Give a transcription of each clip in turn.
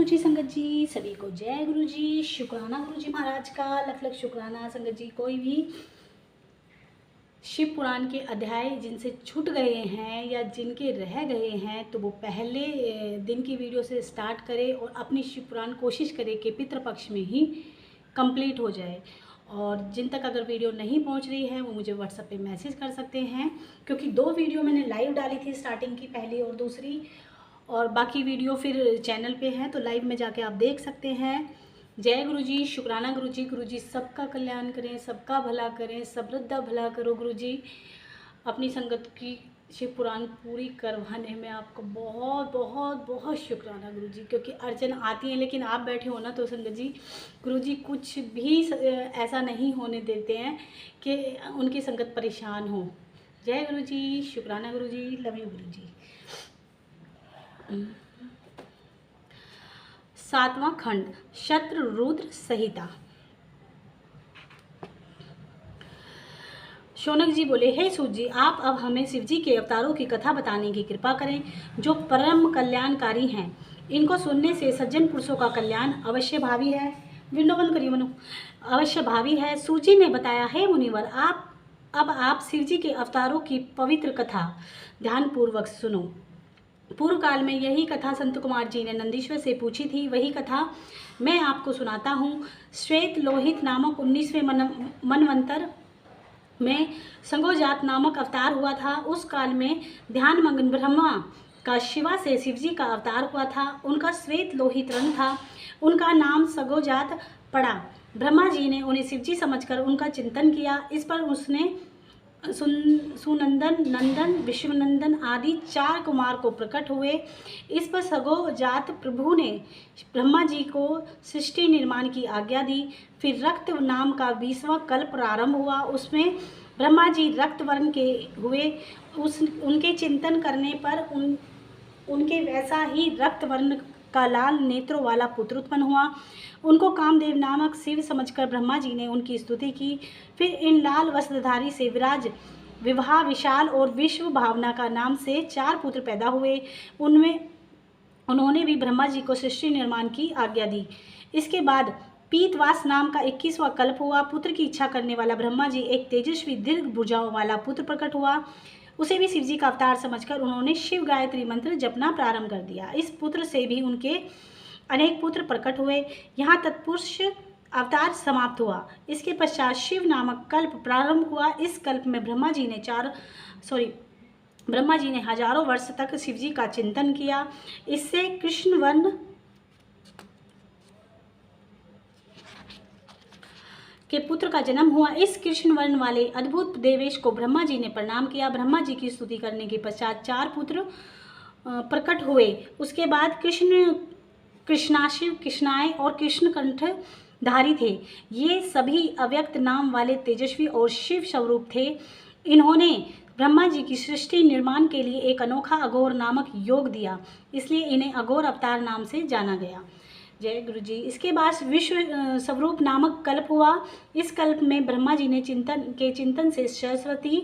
जी संगत जी, सभी को जय गुरु जी। शुक्राना गुरु जी महाराज का, लख लख शुक्राना संगत जी। कोई भी शिव पुराण के अध्याय जिनसे छूट गए हैं या जिनके रह गए हैं तो वो पहले दिन की वीडियो से स्टार्ट करें और अपनी शिव पुराण कोशिश करें कि पितृपक्ष में ही कंप्लीट हो जाए। और जिन तक अगर वीडियो नहीं पहुंच रही है वो मुझे व्हाट्सएप पे मैसेज कर सकते हैं, क्योंकि 2 वीडियो मैंने लाइव डाली थी, स्टार्टिंग की पहली और दूसरी, और बाकी वीडियो फिर चैनल पे है तो लाइव में जाके आप देख सकते हैं। जय गुरु जी, शुक्राना गुरु जी। गुरु जी सबका कल्याण करें, सबका भला करें, समृद्ध भला करो गुरु जी। अपनी संगत की शिव पुराण पूरी करवाने में आपको बहुत बहुत बहुत शुक्राना गुरु जी, क्योंकि अर्चन आती है लेकिन आप बैठे हो ना तो संगत जी गुरु जी कुछ भी ऐसा नहीं होने देते हैं कि उनकी संगत परेशान हो। जय गुरु जी, शुक्राना गुरु जी, लव यू गुरु जी। 7वां खंड, शत्रु रुद्र संहिता। शौनक जी बोले, हे सूत जी, आप अब हमें शिव जी के अवतारों की कथा बताने की कृपा करें जो परम कल्याणकारी हैं। इनको सुनने से सज्जन पुरुषों का कल्याण अवश्य भावी है। विंडो बंद करिए मनु। अवश्य भावी है। सूत जी ने बताया, हे मुनिवर, आप शिव जी के अवतारों की पवित्र कथा ध्यानपूर्वक सुनो। पूर्व काल में यही कथा संत कुमार जी ने नंदीश्वर से पूछी थी, वही कथा मैं आपको सुनाता हूँ। श्वेत लोहित नामक 19वें मनवंतर में संगोजात नामक अवतार हुआ था। उस काल में ध्यान मग्न ब्रह्मा का शिवा से शिवजी का अवतार हुआ था। उनका श्वेत लोहित रंग था। उनका नाम संगोजात पड़ा। ब्रह्मा जी ने उन्हें शिवजी समझकर उनका चिंतन किया। इस पर उसने सुनंदन, नंदन, विश्वनंदन आदि 4 कुमार को प्रकट हुए। इस पर सगोजात प्रभु ने ब्रह्मा जी को सृष्टि निर्माण की आज्ञा दी। फिर रक्त नाम का 20वां कल्प प्रारंभ हुआ। उसमें ब्रह्मा जी रक्त वर्ण के हुए। उनके चिंतन करने पर उनके वैसा ही रक्त वर्ण का लाल नेत्रों वाला पुत्र उत्पन्न हुआ। उनको कामदेव नामक शिव समझकर ब्रह्मा जी ने उनकी स्तुति की। फिर इन लाल वस्त्रधारी से विराज, विवाह, विशाल और विश्व भावना का नाम से 4 पुत्र पैदा हुए। उन्होंने भी ब्रह्मा जी को सृष्टि निर्माण की आज्ञा दी। इसके बाद पीतवास नाम का 21वां कल्प हुआ। पुत्र की इच्छा करने वाला ब्रह्मा जी एक तेजस्वी दीर्घ भुजाओं वाला पुत्र प्रकट हुआ। उसे भी शिवजी का अवतार समझकर उन्होंने शिव गायत्री मंत्र जपना प्रारंभ कर दिया। इस पुत्र से भी उनके अनेक पुत्र प्रकट हुए। यहाँ तत्पुरुष अवतार समाप्त हुआ। इसके पश्चात शिव नामक कल्प प्रारंभ हुआ। इस कल्प में ब्रह्मा जी ने हजारों वर्ष तक शिवजी का चिंतन किया। इससे कृष्णवर्ण के पुत्र का जन्म हुआ। इस कृष्ण वर्ण वाले अद्भुत देवेश को ब्रह्मा जी ने प्रणाम किया। ब्रह्मा जी की स्तुति करने के पश्चात 4 पुत्र प्रकट हुए। उसके बाद कृष्णाशिव, कृष्णाय और कृष्णकंठ धारी थे। ये सभी अव्यक्त नाम वाले तेजस्वी और शिव स्वरूप थे। इन्होंने ब्रह्मा जी की सृष्टि निर्माण के लिए एक अनोखा अघोर नामक योग दिया, इसलिए इन्हें अघोर अवतार नाम से जाना गया। जय गुरु जी। इसके बाद विश्व स्वरूप नामक कल्प हुआ। इस कल्प में ब्रह्मा जी ने चिंतन से सरस्वती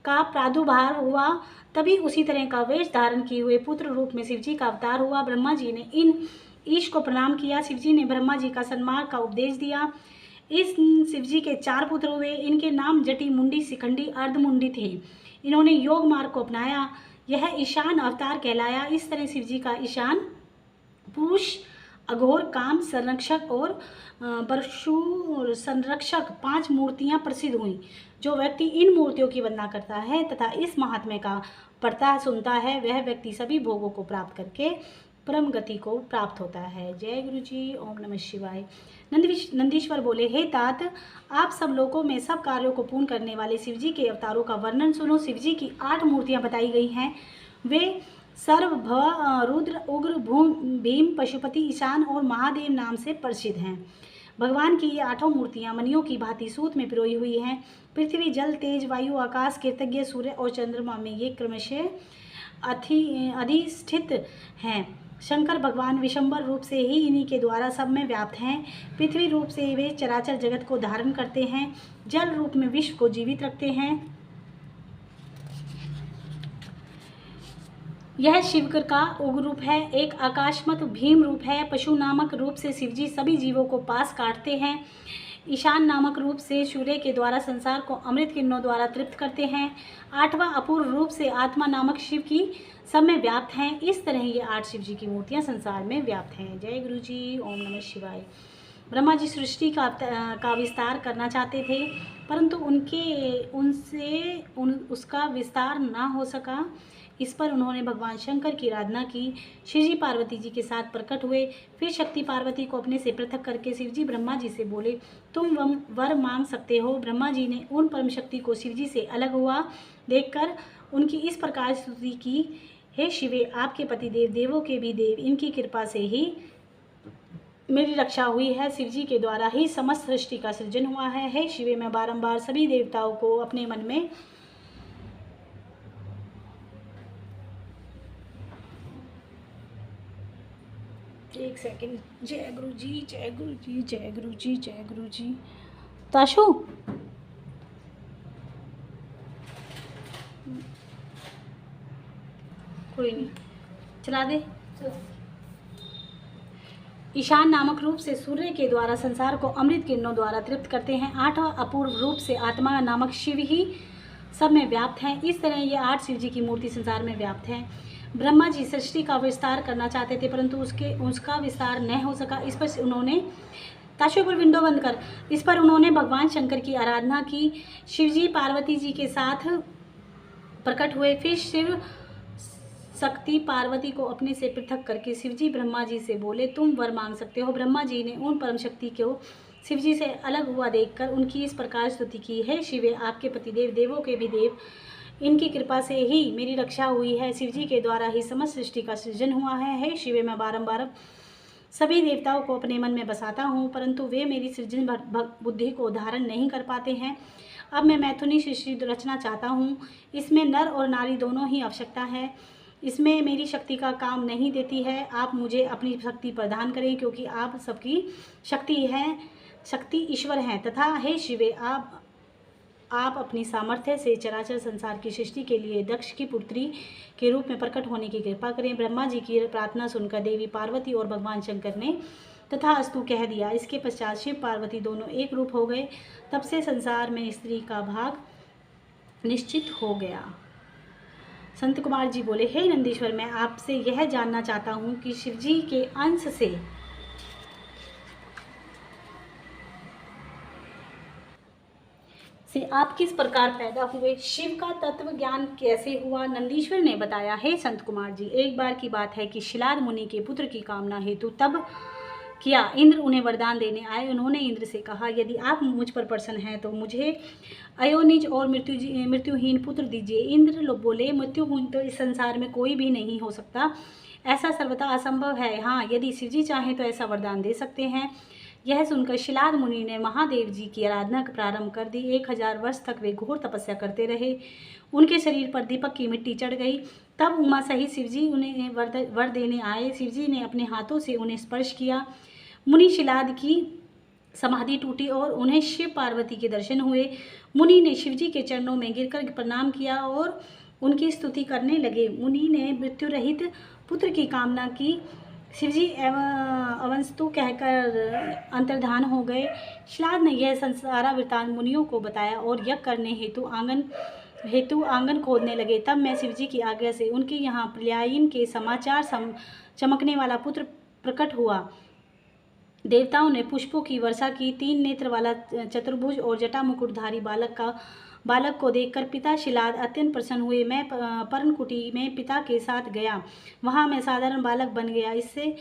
का प्रादुर्भाव हुआ। तभी उसी तरह का वेश धारण किए हुए पुत्र रूप में शिवजी का अवतार हुआ। ब्रह्मा जी ने इन ईश को प्रणाम किया। शिवजी ने ब्रह्मा जी का सन्मार्ग का उपदेश दिया। इस शिवजी के 4 पुत्र हुए। इनके नाम जटी, मुंडी, शिखंडी, अर्धमुंडी थे। इन्होंने योग मार्ग को अपनाया। यह ईशान अवतार कहलाया। इस तरह शिवजी का ईशान पुरुष, अघोर, काम संरक्षक और परशु संरक्षक 5 मूर्तियां प्रसिद्ध हुई। जो व्यक्ति इन मूर्तियों की वंदना करता है तथा इस महात्म्य का पढ़ता सुनता है, वह व्यक्ति सभी भोगों को प्राप्त करके परम गति को प्राप्त होता है। जय गुरु जी। ओम नमः शिवाय। नंदीश्वर बोले, हे तात, आप सब लोगों में सब कार्यों को पूर्ण करने वाले शिवजी के अवतारों का वर्णन सुनो। शिवजी की 8 मूर्तियां बताई गई हैं। वे सर्व, भव, रुद्र, उग्र, भीम, पशुपति, ईशान और महादेव नाम से प्रसिद्ध हैं। भगवान की ये 8 मूर्तियां मणियों की भांति सूत में पिरोई हुई हैं। पृथ्वी, जल, तेज, वायु, आकाश, कृतज्ञ, सूर्य और चंद्रमा में ये क्रमशः अधिष्ठित हैं। शंकर भगवान विशंबर रूप से ही इन्हीं के द्वारा सब में व्याप्त हैं। पृथ्वी रूप से वे चराचर जगत को धारण करते हैं। जल रूप में विश्व को जीवित रखते हैं। यह शिव का उग्र रूप है, एक आकाशमत भीम रूप है। पशु नामक रूप से शिवजी सभी जीवों को पास काटते हैं। ईशान नामक रूप से सूर्य के द्वारा संसार को अमृत किरणों द्वारा तृप्त करते हैं। आठवां अपूर्व रूप से आत्मा नामक शिव की सब में व्याप्त हैं। इस तरह ये 8 शिव जी की मूर्तियां संसार में व्याप्त हैं। जय गुरु जी। ओम नमः शिवाय। ब्रह्मा जी सृष्टि का विस्तार करना चाहते थे, परंतु उसका विस्तार ना हो सका। इस पर उन्होंने भगवान शंकर की आराधना की। शिवजी पार्वती जी के साथ प्रकट हुए। फिर शक्ति पार्वती को अपने से पृथक करके शिवजी ब्रह्मा जी से बोले, तुम वर मांग सकते हो। ब्रह्मा जी ने उन परम शक्ति को शिवजी से अलग हुआ देखकर उनकी इस प्रकार स्तुति की, हे शिवे, आपके पति देव देवों के भी देव, इनकी कृपा से ही मेरी रक्षा हुई है। शिवजी के द्वारा ही समस्त सृष्टि का सृजन हुआ है। हे शिवे, मैं बारंबार सभी देवताओं को अपने मन में एक सेकंड। जय गुरु जी, जय गुरु जी, जय गुरु जी, जय गुरु जी। ताशु कोई नहीं, चला दे। ईशान नामक रूप से सूर्य के द्वारा संसार को अमृत किरणों द्वारा तृप्त करते हैं। 8वां अपूर्व रूप से आत्मा नामक शिव ही सब में व्याप्त हैं। इस तरह ये 8 शिव जी की मूर्ति संसार में व्याप्त है। ब्रह्मा जी सृष्टि का विस्तार करना चाहते थे, परंतु उसका विस्तार न हो सका। इस पर उन्होंने ताशु पर विंडो बंद कर। इस पर उन्होंने भगवान शंकर की आराधना की। शिवजी पार्वती जी के साथ प्रकट हुए। फिर शिव शक्ति पार्वती को अपने से पृथक करके शिवजी ब्रह्मा जी से बोले, तुम वर मांग सकते हो। ब्रह्मा जी ने उन परम शक्ति को शिवजी से अलग हुआ देखकर उनकी इस प्रकार स्तुति की, है शिवे, आपके पतिदेव देवों के भी देव, इनकी कृपा से ही मेरी रक्षा हुई है। शिवजी के द्वारा ही समस्त सृष्टि का सृजन हुआ है। हे शिवे, मैं बारंबार सभी देवताओं को अपने मन में बसाता हूँ, परंतु वे मेरी सृजन बुद्धि को धारण नहीं कर पाते हैं। अब मैं मैथुनी सृष्टि रचना चाहता हूँ। इसमें नर और नारी दोनों ही आवश्यकता है। इसमें मेरी शक्ति का काम नहीं देती है। आप मुझे अपनी शक्ति प्रदान करें, क्योंकि आप सबकी शक्ति हैं, शक्ति ईश्वर हैं। तथा हे शिवे, आप अपनी सामर्थ्य से चराचर संसार की सृष्टि के लिए दक्ष की पुत्री के रूप में प्रकट होने की कृपा करें। ब्रह्मा जी की प्रार्थना सुनकर देवी पार्वती और भगवान शंकर ने तथा अस्तु कह दिया। इसके पश्चात शिव पार्वती दोनों एक रूप हो गए। तब से संसार में स्त्री का भाग निश्चित हो गया। संत कुमार जी बोले, हे नंदीश्वर, मैं आपसे यह जानना चाहता हूँ कि शिवजी के अंश से आप किस प्रकार पैदा हुए, शिव का तत्व ज्ञान कैसे हुआ। नंदीश्वर ने बताया, हे संत कुमार जी, एक बार की बात है कि शिलाद मुनि के पुत्र की कामना हेतु तब किया। इंद्र उन्हें वरदान देने आए। उन्होंने इंद्र से कहा, यदि आप मुझ पर प्रसन्न हैं तो मुझे अयोनिज और मृत्युहीन पुत्र दीजिए। इंद्र लोग बोले, मृत्युहीन तो इस संसार में कोई भी नहीं हो सकता, ऐसा सर्वथा असंभव है। हाँ, यदि शिवजी चाहें तो ऐसा वरदान दे सकते हैं। यह सुनकर शिलाद मुनि ने महादेव जी की आराधना प्रारंभ कर दी। 1000 वर्ष तक वे घोर तपस्या करते रहे। उनके शरीर पर दीपक की मिट्टी चढ़ गई। तब उमा सहित शिवजी उन्हें वर देने आए। शिवजी ने अपने हाथों से उन्हें स्पर्श किया। मुनि शिलाद की समाधि टूटी और उन्हें शिव पार्वती के दर्शन हुए। मुनि ने शिवजी के चरणों में गिरकर प्रणाम किया और उनकी स्तुति करने लगे। मुनि ने मृत्यु रहित पुत्र की कामना की। शिवजी अवंस्तु कहकर अंतर्धान हो गए। शिलाद ने यह सारा वृत्तांत मुनियों को बताया और यज्ञ करने हेतु आंगन खोदने लगे। तब मैं शिवजी की आज्ञा से उनके यहाँ प्रलयायन के समाचार चमकने वाला पुत्र प्रकट हुआ। देवताओं ने पुष्पों की वर्षा की। 3 नेत्र वाला चतुर्भुज और जटा मुकुटधारी बालक को देखकर पिता शिलाद अत्यंत प्रसन्न हुए। मैं पर्णकुटी में पिता के साथ गया। वहाँ मैं साधारण बालक बन गया। इससे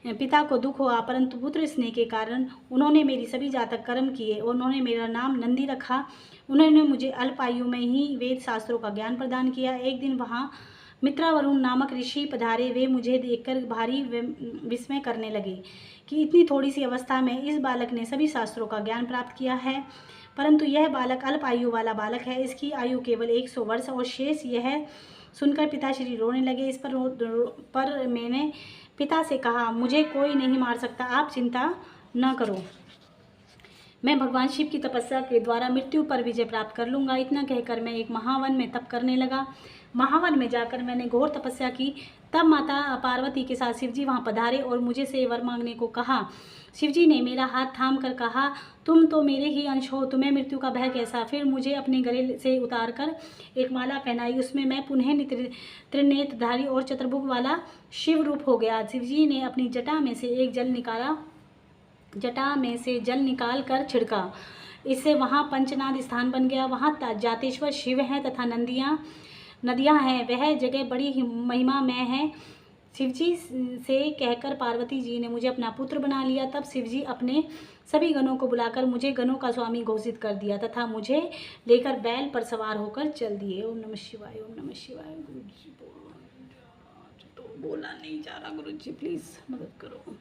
पिता को दुख हुआ, परंतु पुत्र स्नेह के कारण उन्होंने मेरी सभी जातक कर्म किए और उन्होंने मेरा नाम नंदी रखा। उन्होंने मुझे अल्प आयु में ही वेद शास्त्रों का ज्ञान प्रदान किया। एक दिन वहाँ मित्रावरुण नामक ऋषि पधारे। वे मुझे देखकर भारी विस्मय करने लगे कि इतनी थोड़ी सी अवस्था में इस बालक ने सभी शास्त्रों का ज्ञान प्राप्त किया है, परंतु यह बालक अल्प आयु वाला बालक है। इसकी आयु केवल 100 वर्ष और शेष। यह सुनकर पिताश्री रोने लगे। इस पर मैंने पिता से कहा, मुझे कोई नहीं मार सकता, आप चिंता न करो, मैं भगवान शिव की तपस्या के द्वारा मृत्यु पर विजय प्राप्त कर लूँगा। इतना कहकर मैं एक महावन में तप करने लगा। महावन में जाकर मैंने घोर तपस्या की। तब माता पार्वती के साथ शिवजी वहाँ पधारे और मुझे से वर मांगने को कहा। शिवजी ने मेरा हाथ थाम कर कहा, तुम तो मेरे ही अंश हो, तुम्हें मृत्यु का भय कैसा। फिर मुझे अपने गले से उतार कर एक माला पहनाई, उसमें मैं पुनः त्रिनेत्रधारी और चतुर्भुज वाला शिव रूप हो गया। शिवजी ने अपनी जटा में से जल निकाल कर छिड़का, इससे वहाँ पंचनाद स्थान बन गया। वहाँ जातेश्वर शिव हैं तथा नदियाँ हैं, वह जगह बड़ी महिमामय है। शिवजी से कहकर पार्वती जी ने मुझे अपना पुत्र बना लिया। तब शिवजी अपने सभी गणों को बुलाकर मुझे गणों का स्वामी घोषित कर दिया तथा मुझे लेकर बैल पर सवार होकर चल दिए। ओम नमः शिवाय, ओम नमः शिवाय। गुरु जी बोला नहीं जा रहा, गुरु जी प्लीज मदद करो।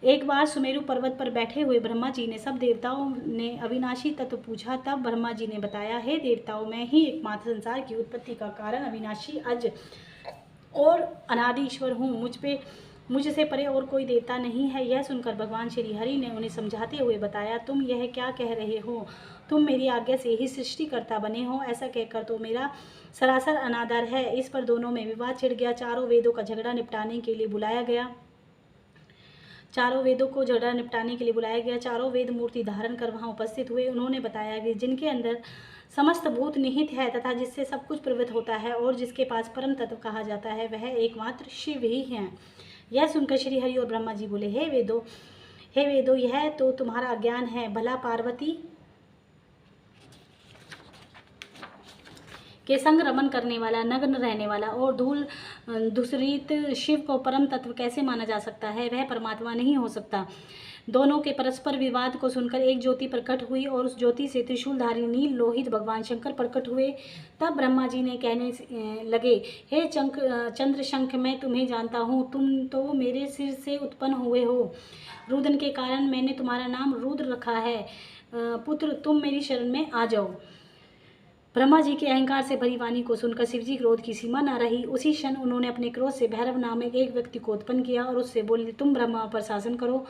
एक बार सुमेरु पर्वत पर बैठे हुए ब्रह्मा जी ने सब देवताओं ने अविनाशी तत्व पूछा। तब ब्रह्मा जी ने बताया, हे देवताओं, मैं ही एकमात्र संसार की उत्पत्ति का कारण, अविनाशी, अज और अनादि ईश्वर हूँ। मुझसे परे और कोई देवता नहीं है। यह सुनकर भगवान श्री हरि ने उन्हें समझाते हुए बताया, तुम यह क्या कह रहे हो? तुम मेरी आज्ञा से ही सृष्टिकर्ता बने हो। ऐसा कहकर तो मेरा सरासर अनादर है। इस पर दोनों में विवाद छिड़ गया। चारों वेदों को झगड़ा निपटाने के लिए बुलाया गया। चारों वेद मूर्ति धारण कर वहां उपस्थित हुए। उन्होंने बताया कि जिनके अंदर समस्त भूत निहित है तथा जिससे सब कुछ प्रवृत्त होता है और जिसके पास परम तत्व कहा जाता है, वह एकमात्र शिव ही है। यह सुनकर श्री हरि और ब्रह्मा जी बोले, हे वेदो, यह तो तुम्हारा अज्ञान है। भला पार्वती के संग रमन करने वाला, नग्न रहने वाला और धूल धूसरित शिव को परम तत्व कैसे माना जा सकता है? वह परमात्मा नहीं हो सकता। दोनों के परस्पर विवाद को सुनकर एक ज्योति प्रकट हुई और उस ज्योति से त्रिशूलधारी नील लोहित भगवान शंकर प्रकट हुए। तब ब्रह्मा जी ने कहने लगे, हे चंद्र शंख, मैं तुम्हें जानता हूँ। तुम तो मेरे सिर से उत्पन्न हुए हो। रुदन के कारण मैंने तुम्हारा नाम रुद्र रखा है। पुत्र, तुम मेरी शरण में आ जाओ। ब्रह्मा जी के अहंकार से भरी वाणी को सुनकर शिवजी क्रोध की सीमा न रही। उसी क्षण उन्होंने अपने क्रोध से भैरव नामक एक व्यक्ति को उत्पन्न किया और उससे बोले, तुम ब्रह्मा पर शासन करो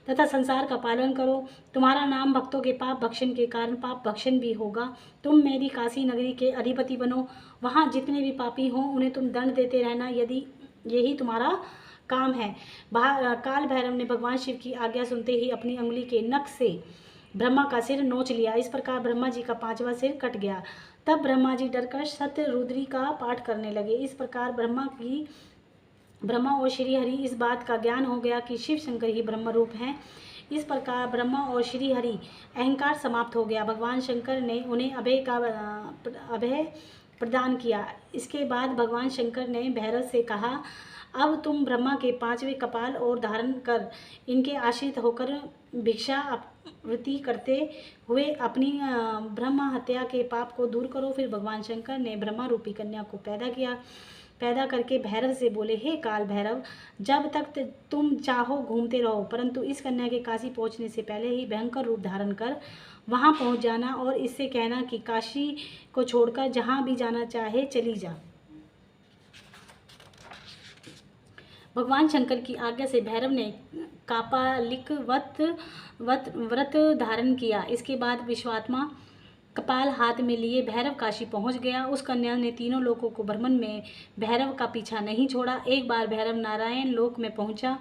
तथा संसार का पालन करो। तुम्हारा नाम भक्तों के पाप भक्षण के कारण पाप भक्षण भी होगा। तुम मेरी काशी नगरी के अधिपति बनो। वहाँ जितने भी पापी हों उन्हें तुम दंड देते रहना, यदि यही तुम्हारा काम है। काल भैरव ने भगवान शिव की आज्ञा सुनते ही अपनी अंगुली के नख से ब्रह्मा का सिर नोच लिया। इस प्रकार ब्रह्मा जी का 5वां सिर कट गया। तब ब्रह्मा जी डरकर सत्य रुद्री का पाठ करने लगे। इस प्रकार ब्रह्मा और श्री हरि इस बात का ज्ञान हो गया कि शिव शंकर ही ब्रह्म रूप हैं। इस प्रकार ब्रह्मा और श्री हरि अहंकार समाप्त हो गया। भगवान शंकर ने उन्हें अभय प्रदान किया। इसके बाद भगवान शंकर ने भैरव से कहा, अब तुम ब्रह्मा के 5वें कपाल और धारण कर इनके आश्रित होकर भिक्षा वृत्ति करते हुए अपनी ब्रह्म हत्या के पाप को दूर करो। फिर भगवान शंकर ने ब्रह्मा रूपी कन्या को पैदा करके भैरव से बोले, हे काल भैरव, जब तक तुम चाहो घूमते रहो, परंतु इस कन्या के काशी पहुंचने से पहले ही भयंकर रूप धारण कर वहां पहुंच जाना और इससे कहना कि काशी को छोड़कर जहां भी जाना चाहे चली जा। भगवान शंकर की आज्ञा से भैरव ने कापालिक व्रत धारण किया। इसके बाद विश्वात्मा कपाल हाथ में लिए भैरव काशी पहुंच गया। उस कन्या ने तीनों लोकों को भ्रमण में भैरव का पीछा नहीं छोड़ा। एक बार भैरव नारायण लोक में पहुंचा।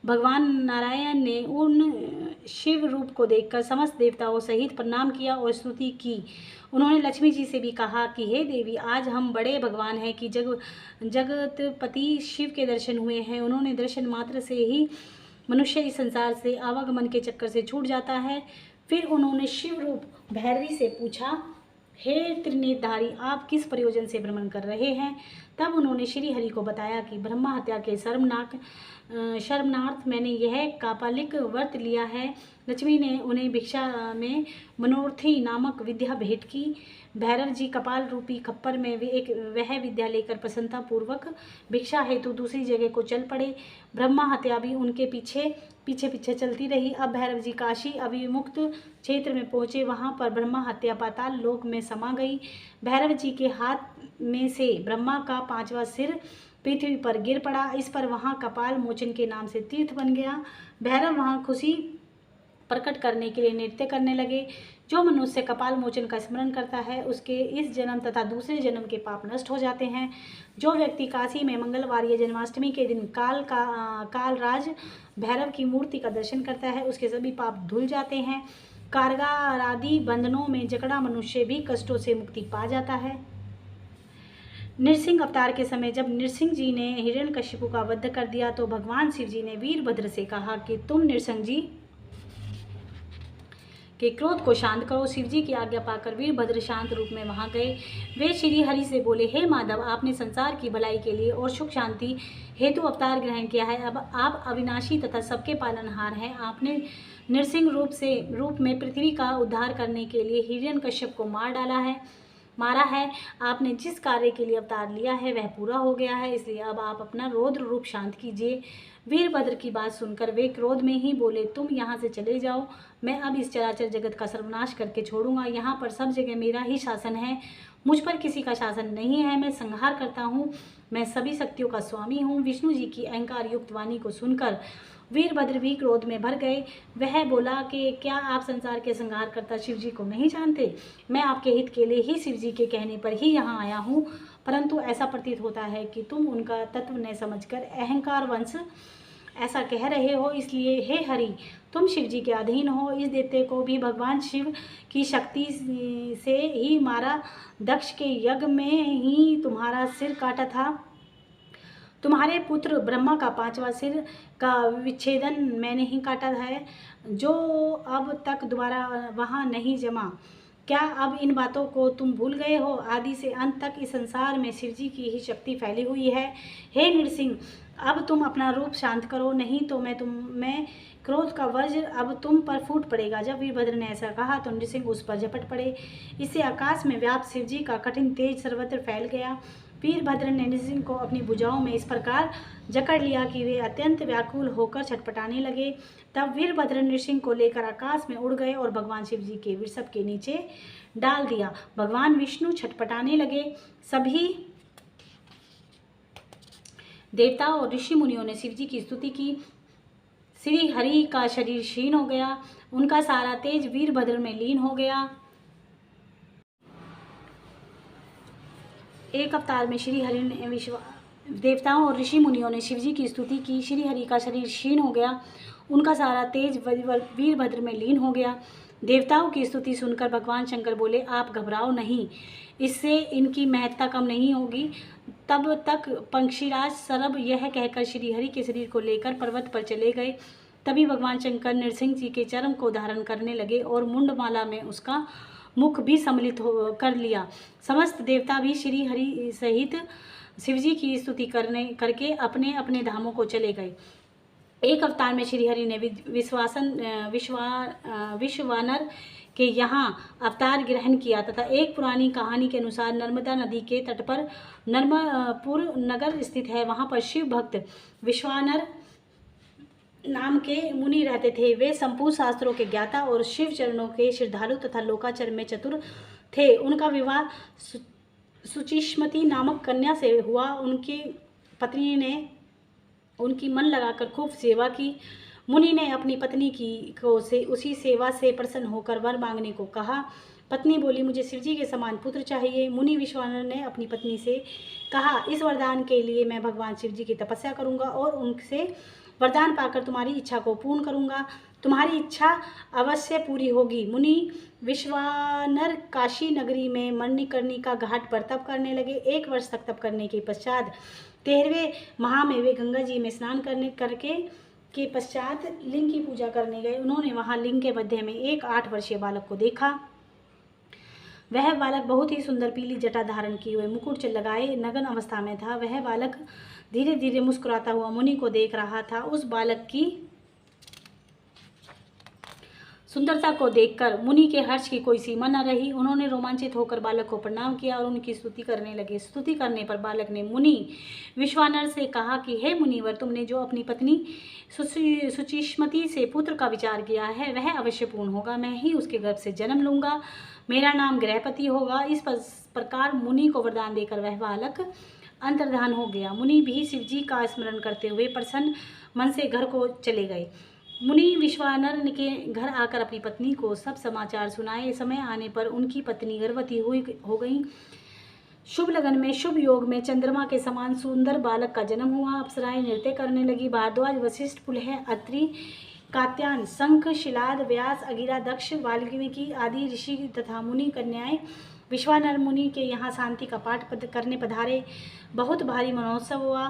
भगवान नारायण ने उन शिव रूप को देखकर समस्त देवताओं सहित प्रणाम किया और स्तुति की। उन्होंने लक्ष्मी जी से भी कहा कि हे देवी, आज हम बड़े भगवान हैं कि जगतपति शिव के दर्शन हुए हैं। उन्होंने दर्शन मात्र से ही मनुष्य इस संसार से आवागमन के चक्कर से छूट जाता है। फिर उन्होंने शिव रूप भैरवी से पूछा, हे त्रिनेत्रधारी, आप किस प्रयोजन से भ्रमण कर रहे हैं? तब उन्होंने श्री हरि को बताया कि ब्रह्मा हत्या के शर्मनार्थ मैंने यह कापालिक व्रत लिया है। लक्ष्मी ने उन्हें भिक्षा में मनोर्थी नामक विद्या भेंट की। भैरव जी कपाल रूपी खप्पर में वह विद्या लेकर प्रसन्नता पूर्वक भिक्षा हेतु दूसरी जगह को चल पड़े। ब्रह्मा हत्या भी उनके पीछे चलती रही। अब भैरव जी काशी अभिमुक्त क्षेत्र में पहुंचे। वहां पर ब्रह्मा हत्या पाताल लोक में समा गई। भैरव जी के हाथ में से ब्रह्मा का 5वां सिर पृथ्वी पर गिर पड़ा। इस पर वहां कपाल मोचन के नाम से तीर्थ बन गया। भैरव वहां खुशी प्रकट करने के लिए नृत्य करने लगे। जो मनुष्य कपाल मोचन का स्मरण करता है उसके इस जन्म तथा दूसरे जन्म के पाप नष्ट हो जाते हैं। जो व्यक्ति काशी में मंगलवार या जन्माष्टमी के दिन कालराज भैरव की मूर्ति का दर्शन करता है उसके सभी पाप धुल जाते हैं। कारगार आदि बंधनों में जकड़ा मनुष्य भी कष्टों से मुक्ति पा जाता है। नृसिंह अवतार के समय जब नृसिंह जी ने हिरण्यकशिपु का वध कर दिया तो भगवान शिव जी ने वीरभद्र से कहा कि तुम नृसिंह जी के क्रोध को शांत करो। शिव जी की आज्ञा पाकर वीरभद्र शांत रूप में वहां गए। वे श्री हरि से बोले, हे माधव, आपने संसार की भलाई के लिए और सुख शांति हेतु अवतार ग्रहण किया है। अब आप अविनाशी तथा सबके पालनहार हैं। आपने नृसिंह रूप में पृथ्वी का उद्धार करने के लिए हिरण्यकश्यप को मारा है। आपने जिस कार्य के लिए अवतार लिया है वह पूरा हो गया है, इसलिए अब आप अपना रौद्र रूप शांत कीजिए। वीरभद्र की बात सुनकर वे क्रोध में ही बोले, तुम यहाँ से चले जाओ, मैं अब इस चराचर जगत का सर्वनाश करके छोड़ूंगा। यहाँ पर सब जगह मेरा ही शासन है, मुझ पर किसी का शासन नहीं है। मैं संहार करता हूँ, मैं सभी शक्तियों का स्वामी हूँ। विष्णु जी की अहंकार युक्त वाणी को सुनकर वीरभद्र भी क्रोध में भर गए। वह बोला कि क्या आप संसार के संहार करता शिव जी को नहीं जानते? मैं आपके हित के लिए ही शिव जी के कहने पर ही यहाँ आया हूँ, परंतु ऐसा प्रतीत होता है कि तुम उनका तत्व न समझकर अहंकार वंश ऐसा कह रहे हो। इसलिए हे हरि, तुम शिव जी के अधीन हो। इस दैत्य को भी भगवान शिव की शक्ति से ही मारा। दक्ष के यज्ञ में ही तुम्हारा सिर काटा था। तुम्हारे पुत्र ब्रह्मा का 5वां सिर का विच्छेदन मैंने ही काटा है, जो अब तक दोबारा वहाँ नहीं जमा। क्या अब इन बातों को तुम भूल गए हो? आदि से अंत तक इस संसार में शिव जी की ही शक्ति फैली हुई है। हे नृसिंह, अब तुम अपना रूप शांत करो, नहीं तो मैं क्रोध का वज्र अब तुम पर फूट पड़ेगा। जब वीरभद्र ने ऐसा कहा तो नृसिंह उस पर झपट पड़े। इससे आकाश में व्याप्त शिव जी का कठिन तेज सर्वत्र फैल गया। वीरभद्र ने नृसिंह को अपनी भुजाओं में इस प्रकार जकड़ लिया कि वे अत्यंत व्याकुल होकर छटपटाने लगे। तब वीरभद्र नृसिंह को लेकर आकाश में उड़ गए और भगवान शिव जी के वृषभ के नीचे डाल दिया। भगवान विष्णु छटपटाने लगे। सभी देवता और ऋषि मुनियों ने शिव जी की स्तुति की। श्री हरि का शरीर क्षीण हो गया, उनका सारा तेज वीरभद्र में लीन हो गया। एक अवतार में श्री हरि ने देवताओं और ऋषि मुनियों ने शिव जी की स्तुति की। श्री हरि का शरीर क्षीण हो गया, उनका सारा तेज वीरभद्र में लीन हो गया। देवताओं की स्तुति सुनकर भगवान शंकर बोले, आप घबराओ नहीं, इससे इनकी महत्ता कम नहीं होगी। तब तक पक्षीराज सरब यह कहकर श्री हरि के शरीर को लेकर पर्वत पर चले गए। तभी भगवान शंकर नृसिंह जी के चर्म को धारण करने लगे और मुंडमाला में उसका मुख भी सम्मिलित कर लिया। समस्त देवता भी श्री हरि सहित शिवजी की स्तुति करके अपने अपने धामों को चले गए। एक अवतार में श्री हरि ने विश्वानर के यहाँ अवतार ग्रहण किया तथा एक पुरानी कहानी के अनुसार नर्मदा नदी के तट पर नर्मपुर नगर स्थित है। वहाँ पर शिव भक्त विश्वानर नाम के मुनि रहते थे। वे संपूर्ण शास्त्रों के ज्ञाता और शिव चरणों के श्रद्धालु तथा लोकाचर में चतुर थे। उनका विवाह सुचिष्मति नामक कन्या से हुआ। उनकी पत्नी ने उनकी मन लगाकर खूब सेवा की। मुनि ने अपनी पत्नी से उसी सेवा से प्रसन्न होकर वर मांगने को कहा। पत्नी बोली, मुझे शिवजी के समान पुत्र चाहिए। मुनि विश्वानर ने अपनी पत्नी से कहा, इस वरदान के लिए मैं भगवान शिवजी की तपस्या करूंगा और उनसे वरदान पाकर तुम्हारी इच्छा को पूर्ण करूंगा। तुम्हारी इच्छा अवश्य पूरी होगी। मुनि विश्वानर काशी नगरी में मणिकर्णिका घाट पर तप करने लगे। 1 वर्ष तक तप करने के पश्चात 13वें माह में वे गंगा जी में स्नान के पश्चात लिंग की पूजा करने गए। उन्होंने वहां लिंग के मध्य में एक 8 वर्षीय बालक को देखा। वह बालक बहुत ही सुंदर पीली जटा धारण किए हुए मुकुट लगाए नग्न अवस्था में था। वह बालक धीरे धीरे मुस्कुराता हुआ मुनि को देख रहा था। उस बालक की सुंदरता को देखकर मुनि के हर्ष की कोई सीमा न रही। उन्होंने रोमांचित होकर बालक को प्रणाम किया और उनकी स्तुति करने लगे। स्तुति करने पर बालक ने मुनि विश्वानर से कहा कि हे मुनिवर, तुमने जो अपनी पत्नी सुचिष्मति से पुत्र का विचार किया है वह अवश्य पूर्ण होगा। मैं ही उसके गर्भ से जन्म लूंगा। मेरा नाम ग्रहपति होगा। इस प्रकार मुनि को वरदान देकर वह बालक अंतर्धान हो गया। मुनि भी शिवजी का स्मरण करते हुए प्रसन्न मन से घर को चले गए। मुनि विश्वानर के घर आकर अपनी पत्नी को सब समाचार सुनाए। समय आने पर उनकी पत्नी गर्भवती हो गई। शुभ लगन में, शुभ योग में चंद्रमा के समान सुंदर बालक का जन्म हुआ। अप्सराएं नृत्य करने लगी। भारद्वाज, वशिष्ठ, पुलह, अत्रि, कात्यायन, शंख, शिलाद, व्यास, अगिरा, दक्ष, वाल्मीकि आदि ऋषि तथा मुनि कन्याएं विश्वानर मुनि के यहाँ शांति का पाठ करने पधारे। बहुत भारी महोत्सव हुआ।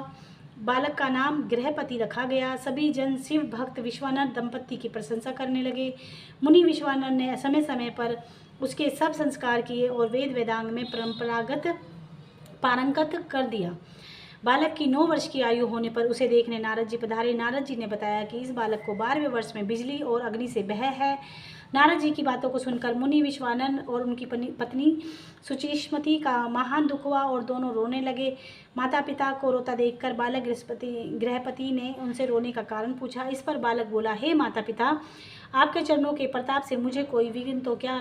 बालक का नाम गृहपति रखा गया। सभी जन शिव भक्त विश्वानर दंपति की प्रशंसा करने लगे। मुनि विश्वानर ने समय समय पर उसके सब संस्कार किए और वेद वेदांग में परंपरागत पारंगत कर दिया। बालक की 9 वर्ष की आयु होने पर उसे देखने नारद जी पधारे। नारद जी ने बताया कि इस बालक को 12वें वर्ष में बिजली और अग्नि से भय है। नारद जी की बातों को सुनकर मुनि विश्वानर और उनकी पत्नी सुचिस्मति का महान दुख हुआ और दोनों रोने लगे। माता पिता को रोता देखकर बालक गृहपति ने उनसे रोने का कारण पूछा। इस पर बालक बोला, हे माता पिता, आपके चरणों के प्रताप से मुझे कोई विघ्न तो क्या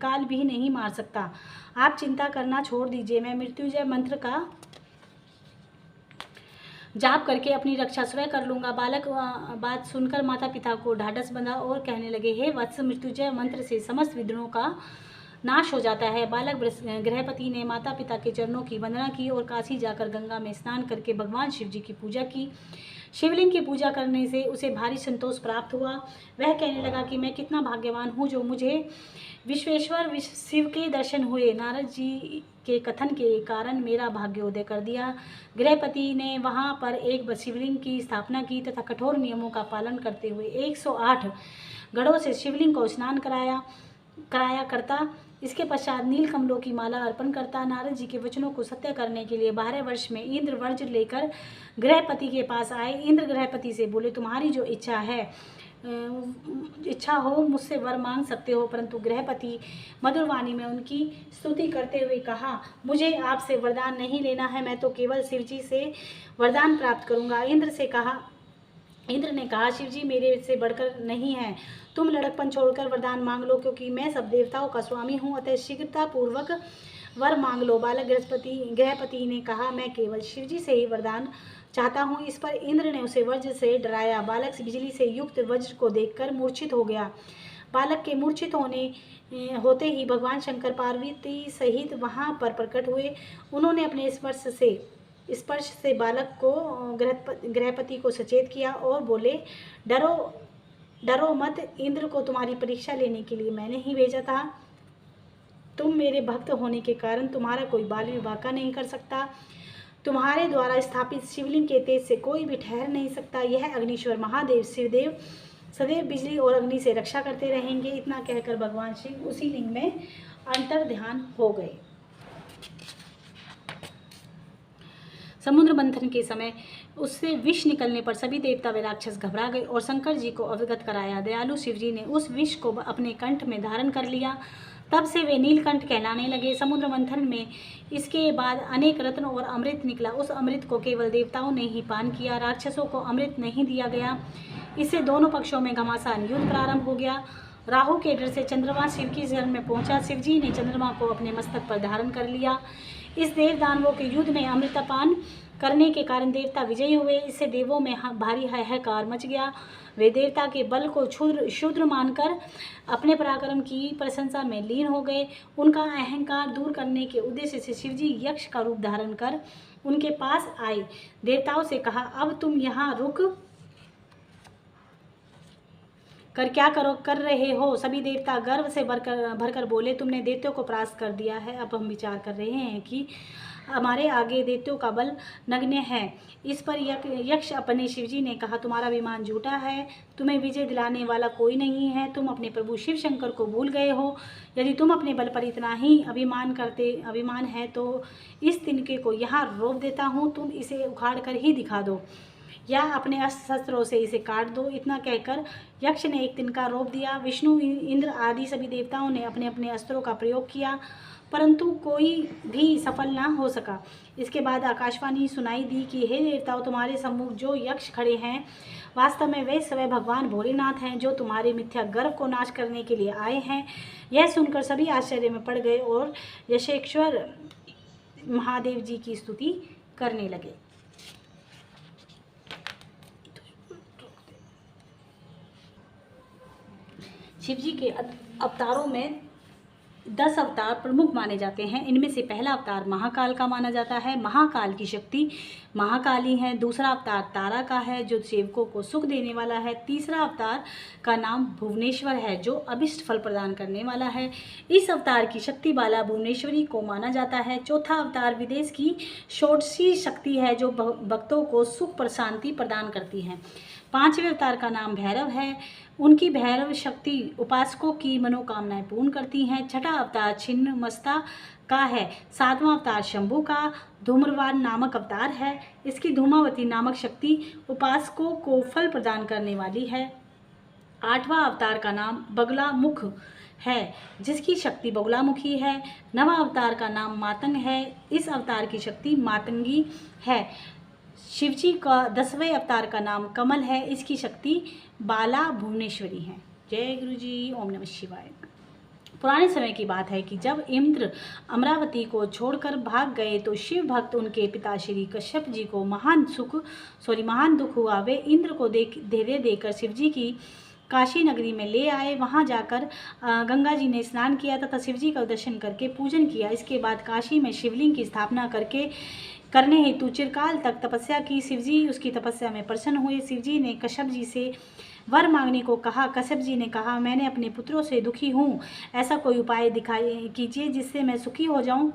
काल भी नहीं मार सकता। आप चिंता करना छोड़ दीजिए। मैं मृत्युंजय मंत्र का जाप करके अपनी रक्षा स्वयं कर लूँगा। बालक बात सुनकर माता पिता को ढाढ़स बंधा और कहने लगे, हे वत्स, मृत्युंजय मंत्र से समस्त विघ्नों का नाश हो जाता है। बालक गृहपति ने माता पिता के चरणों की वंदना की और काशी जाकर गंगा में स्नान करके भगवान शिव जी की पूजा की। शिवलिंग की पूजा करने से उसे भारी संतोष प्राप्त हुआ। वह कहने लगा कि मैं कितना भाग्यवान हूँ जो मुझे विश्वेश्वर शिव के दर्शन हुए। नारद जी के कथन के कारण मेरा भाग्योदय कर दिया। गृहपति ने वहाँ पर एक शिवलिंग की स्थापना की तथा कठोर नियमों का पालन करते हुए 108 घड़ों से शिवलिंग को स्नान कराया करता। इसके पश्चात नील कमलों की माला अर्पण करता। नारद जी के वचनों को सत्य करने के लिए 12 वर्ष में इंद्र वज्र लेकर गृहपति के पास आए। इंद्र गृहपति से बोले, तुम्हारी जो इच्छा हो मुझसे वर मांग सकते हो। परंतु गृहपति मधुर वाणी में उनकी स्तुति करते हुए कहा, मुझे आपसे वरदान नहीं लेना है, मैं तो केवल शिव जी से वरदान प्राप्त करूंगा। इंद्र ने कहा, शिव जी मेरे से बढ़कर नहीं है, तुम लड़कपन छोड़कर वरदान मांग लो, क्योंकि मैं सब देवताओं का स्वामी हूँ, अतः शीघ्रता पूर्वक वर मांग लो। बालक गृहपति ने कहा, मैं केवल शिव जी से ही वरदान चाहता हूँ। इस पर इंद्र ने उसे वज्र से डराया। बालक बिजली से युक्त वज्र को देखकर मूर्छित हो गया। बालक के मूर्छित होते ही भगवान शंकर पार्वती सहित वहां पर प्रकट हुए। उन्होंने अपने स्पर्श से बालक को गृहपति को सचेत किया और बोले, डरो मत, इंद्र को तुम्हारी परीक्षा लेने के लिए मैंने ही भेजा था। तुम मेरे भक्त होने के कारण तुम्हारा कोई बाल विवाह का नहीं कर सकता। तुम्हारे द्वारा स्थापित शिवलिंग के तेज से कोई भी ठहर नहीं सकता। यह अग्निश्वर महादेव शिवदेव सदैव बिजली और अग्नि से रक्षा करते रहेंगे। इतना कहकर भगवान शिव उसी लिंग में अंतर ध्यान हो गए। समुद्र मंथन के समय उससे विष निकलने पर सभी देवता व राक्षस घबरा गए और शंकर जी को अवगत कराया। दयालु शिव जी ने उस विष को अपने कंठ में धारण कर लिया। तब से वे नीलकंठ कहलाने लगे। समुद्र मंथन में इसके बाद अनेक रत्न और अमृत निकला। उस अमृत को केवल देवताओं ने ही पान किया, राक्षसों को अमृत नहीं दिया गया। इससे दोनों पक्षों में घमासान युद्ध प्रारंभ हो गया। राहु के डर से चंद्रमा शिव की शरण में पहुंचा। शिव जी ने चंद्रमा को अपने मस्तक पर धारण कर लिया। इस देव दानवों के युद्ध में अमृतपान करने के कारण देवता विजयी हुए। इससे देवों में भारी हाहाकार मच गया। वे देवता के बल को क्षुद्र मानकर अपने पराक्रम की प्रशंसा में लीन हो गए। उनका अहंकार दूर करने के उद्देश्य से शिवजी यक्ष का रूप धारण कर उनके पास आए। देवताओं से कहा, अब तुम यहाँ रुक कर क्या कर रहे हो? सभी देवता गर्व से भरकर बोले, तुमने दैत्यों को परास्त कर दिया है। अब हम विचार कर रहे हैं कि हमारे आगे दैत्यों का बल नगण्य है। इस पर यक्ष अपने शिवजी ने कहा, तुम्हारा विमान झूठा है, तुम्हें विजय दिलाने वाला कोई नहीं है। तुम अपने प्रभु शिव शंकर को भूल गए हो। यदि तुम अपने बल पर इतना ही अभिमान है तो इस तिनके को यहाँ रोप देता हूँ, तुम इसे उखाड़ कर ही दिखा दो या अपने अस्त्र शस्त्रों से इसे काट दो। इतना कहकर यक्ष ने एक तिनका रोप दिया। विष्णु, इंद्र आदि सभी देवताओं ने अपने अपने अस्त्रों का प्रयोग किया, परंतु कोई भी सफल ना हो सका। इसके बाद आकाशवाणी सुनाई दी कि हे देवताओं, तुम्हारे सम्मुख जो यक्ष खड़े हैं वास्तव में वे स्वयं भगवान भोलेनाथ हैं, जो तुम्हारे मिथ्या गर्व को नाश करने के लिए आए हैं। यह सुनकर सभी आश्चर्य में पड़ गए और यशेश्वर महादेव जी की स्तुति करने लगे। शिव जी के अवतारों में 10 अवतार प्रमुख माने जाते हैं। इनमें से पहला अवतार महाकाल का माना जाता है। महाकाल की शक्ति महाकाली है। दूसरा अवतार तारा का है जो सेवकों को सुख देने वाला है। तीसरा अवतार का नाम भुवनेश्वर है जो अभिष्ट फल प्रदान करने वाला है। इस अवतार की शक्ति बाला भुवनेश्वरी को माना जाता है। चौथा अवतार विदेश की षोडशी शक्ति है जो भक्तों को सुख पर शांति प्रदान करती है। पांचवें अवतार का नाम भैरव है। उनकी भैरव शक्ति उपासकों की मनोकामनाएं पूर्ण करती हैं। छठा अवतार छिन्नमस्ता का है। सातवां अवतार शंभु का धूम्रवान नामक अवतार है। इसकी धूमावती नामक शक्ति उपासकों को फल प्रदान करने वाली है। आठवां अवतार का नाम बगलामुख है जिसकी शक्ति बगलामुखी है। नवा अवतार का नाम मातंग है। इस अवतार की शक्ति मातंगी है। शिवजी का 10वें अवतार का नाम कमल है। इसकी शक्ति बाला भुवनेश्वरी है। जय गुरु जी। ओम नमः शिवाय। पुराने समय की बात है कि जब इंद्र अमरावती को छोड़कर भाग गए तो शिव भक्त उनके पिता श्री कश्यप जी को महान दुख हुआ। वे इंद्र को धैर्य देकर शिवजी की काशी नगरी में ले आए। वहां जाकर गंगा जी ने स्नान किया तथा शिवजी का दर्शन करके पूजन किया। इसके बाद काशी में शिवलिंग की स्थापना करने हेतु चिरकाल तक तपस्या की। शिवजी उसकी तपस्या में प्रसन्न हुए। शिवजी ने कश्यप जी से वर मांगने को कहा। कश्यप जी ने कहा, मैंने अपने पुत्रों से दुखी हूँ, ऐसा कोई उपाय दिखाई कीजिए जिससे मैं सुखी हो जाऊं।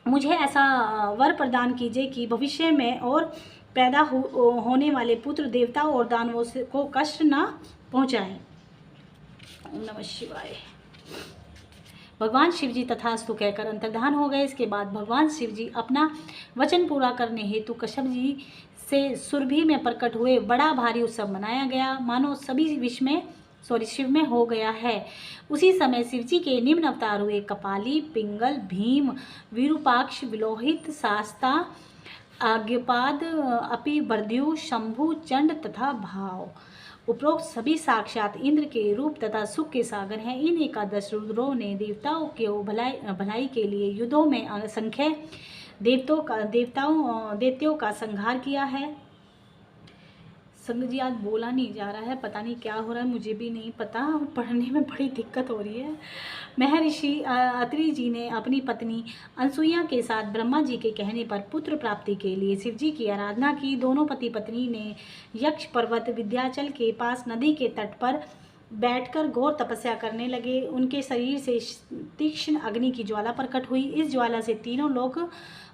मुझे ऐसा वर प्रदान कीजिए कि भविष्य में और पैदा होने वाले पुत्र देवताओं और दानवों को कष्ट ना पहुँचाएं। ओम नमः शिवाय। भगवान शिवजी तथास्तु कहकर अंतर्धान हो गए। इसके बाद भगवान शिवजी अपना वचन पूरा करने हेतु कश्यप जी से सुरभि में प्रकट हुए। बड़ा भारी उत्सव मनाया गया, मानो सभी शिव में हो गया है। उसी समय शिवजी के निम्न अवतार हुए कपाली, पिंगल, भीम, विरूपाक्ष, विलोहित, शास्ता, आज्ञपाद, अपिबर्द्यु, शंभु, चंड तथा भाव। उपरोक्त सभी साक्षात इंद्र के रूप तथा सुख के सागर हैं। इन 11 रुद्रों ने देवताओं के भलाई के लिए युद्धों में असंख्य दैत्यों का संहार किया है। संग जी आज बोला नहीं जा रहा है, पता नहीं क्या हो रहा है, मुझे भी नहीं पता, पढ़ने में बड़ी दिक्कत हो रही है। महर्षि अत्रि जी ने अपनी पत्नी अनसुईया के साथ ब्रह्मा जी के कहने पर पुत्र प्राप्ति के लिए शिव जी की आराधना की। दोनों पति पत्नी ने यक्ष पर्वत विंध्याचल के पास नदी के तट पर बैठकर घोर तपस्या करने लगे। उनके शरीर से तीक्ष्ण अग्नि की ज्वाला प्रकट हुई। इस ज्वाला से तीनों लोग